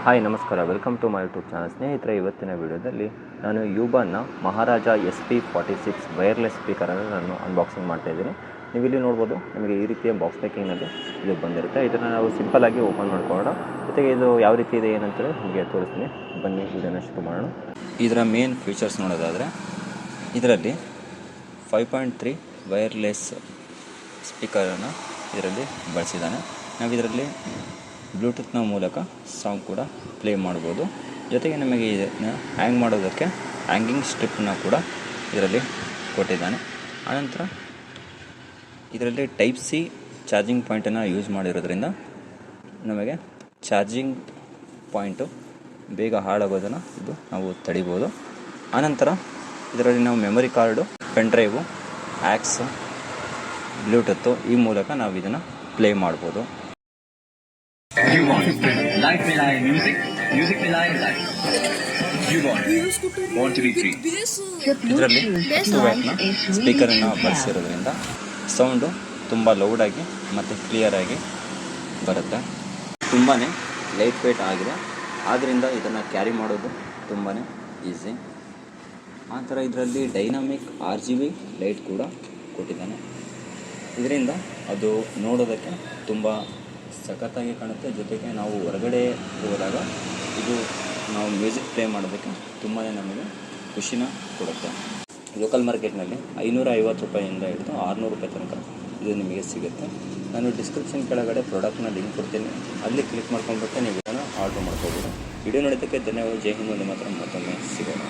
Hi ನಮಸ್ಕಾರ, welcome to my YouTube channel. ಸ್ನೇಹಿತರೆ, ಇವತ್ತಿನ ವಿಡಿಯೋದಲ್ಲಿ ನಾನು ಯೂಬಾನ್ನ ಮಹಾರಾಜ SP46 ವೈರ್ಲೆಸ್ ಸ್ಪೀಕರನ್ನು ನಾನು ಅನ್ಬಾಕ್ಸಿಂಗ್ ಮಾಡ್ತಾಯಿದ್ದೀನಿ. ನೀವು ಇಲ್ಲಿ ನೋಡ್ಬೋದು, ನಿಮಗೆ ಈ ರೀತಿಯ ಬಾಕ್ಸ್ ಪ್ಯಾಕಿಂಗ್ನಲ್ಲಿ ಇದು ಬಂದಿರುತ್ತೆ. ಇದನ್ನು ನಾವು ಸಿಂಪಲ್ಲಾಗಿ ಓಪನ್ ಮಾಡ್ಕೊಳ್ಳೋಣ. ಜೊತೆಗೆ ಇದು ಯಾವ ರೀತಿ ಇದೆ ಏನಂತೇಳಿ ನಿಮಗೆ ತೋರಿಸ್ತೀನಿ. ಬನ್ನಿ ವಿಡಿಯೋನ ಶುರು ಮಾಡೋಣ. ಇದರ ಮೇನ್ ಫೀಚರ್ಸ್ ನೋಡೋದಾದರೆ, ಇದರಲ್ಲಿ 5.3 ವೈರ್ಲೆಸ್ ಸ್ಪೀಕರನ್ನು ಇದರಲ್ಲಿ ಬಳಸಿದ್ದಾನೆ. ನಾವು ಇದರಲ್ಲಿ ಬ್ಲೂಟೂತ್ನ ಮೂಲಕ ಸಾಂಗ್ ಕೂಡ ಪ್ಲೇ ಮಾಡ್ಬೋದು. ಜೊತೆಗೆ ನಮಗೆ ಇದನ್ನು ಹ್ಯಾಂಗ್ ಮಾಡೋದಕ್ಕೆ ಹ್ಯಾಂಗಿಂಗ್ ಸ್ಟ್ರಿಪ್ಪನ್ನ ಕೂಡ ಇದರಲ್ಲಿ ಕೊಟ್ಟಿದ್ದಾನೆ. ಆನಂತರ ಇದರಲ್ಲಿ ಟೈಪ್ ಸಿ ಚಾರ್ಜಿಂಗ್ ಪಾಯಿಂಟನ್ನು ಯೂಸ್ ಮಾಡಿರೋದ್ರಿಂದ ನಮಗೆ ಚಾರ್ಜಿಂಗ್ ಪಾಯಿಂಟು ಬೇಗ ಹಾಳಾಗೋದನ್ನು ಇದು ನಾವು ತಡಿಬೋದು. ಆನಂತರ ಇದರಲ್ಲಿ ನಾವು memory card, pen drive, aux, Bluetooth ಈ ಮೂಲಕ ನಾವು ಇದನ್ನು ಪ್ಲೇ ಮಾಡ್ಬೋದು. Life में लाए म्यूजिक, म्यूजिक में लाए life. Want to be free. ಇದರಲ್ಲಿ 2 ವ್ಯಾಟ್ನ ಸ್ಪೀಕರನ್ನು ಬಳಸಿರೋದ್ರಿಂದ ಸೌಂಡು ತುಂಬ ಲೌಡಾಗಿ ಮತ್ತು ಕ್ಲಿಯರಾಗಿ ಬರುತ್ತೆ. ತುಂಬಾ ಲೈಟ್ ವೇಟ್ ಆಗಿದೆ, ಆದ್ದರಿಂದ ಇದನ್ನು ಕ್ಯಾರಿ ಮಾಡೋದು ತುಂಬಾ ಈಸಿ. ಆ ಥರ ಇದರಲ್ಲಿ ಡೈನಾಮಿಕ್ RGB ಲೈಟ್ ಕೂಡ ಕೊಟ್ಟಿದ್ದಾನೆ. ಇದರಿಂದ ಅದು ನೋಡೋದಕ್ಕೆ ತುಂಬ ಸಖತ್ತಾಗಿ ಕಾಣುತ್ತೆ. ಜೊತೆಗೆ ನಾವು ಹೊರಗಡೆ ಹೋದಾಗ ಇದು ನಾವು ಮ್ಯೂಸಿಕ್ ಪ್ಲೇ ಮಾಡೋದಕ್ಕೆ ತುಂಬಾ ನಮಗೆ ಖುಷಿನ ಕೊಡುತ್ತೆ. ಲೋಕಲ್ ಮಾರ್ಕೆಟ್ನಲ್ಲಿ 550 ರೂಪಾಯಿಂದ ಹಿಡಿದು 600 ರೂಪಾಯಿ ತನಕ ಇದು ನಿಮಗೆ ಸಿಗುತ್ತೆ. ನಾನು ಡಿಸ್ಕ್ರಿಪ್ಷನ್ ಕೆಳಗಡೆ ಪ್ರಾಡಕ್ಟ್ನ ಲಿಂಕ್ ಕೊಡ್ತೀನಿ, ಅಲ್ಲಿ ಕ್ಲಿಕ್ ಮಾಡ್ಕೊಂಡ್ಬಿಟ್ಟು ನೀವು ಇದನ್ನು ಆರ್ಡ್ರ್ ಮಾಡ್ಕೋಬೋದು. ವಿಡಿಯೋ ನೋಡೋದಕ್ಕೆ ಧನ್ಯವಾದ. ಜೈ ಹಿಂದ್, ಮಾತ್ರ ಮತ್ತೊಮ್ಮೆ ಸಿಗೋಣ.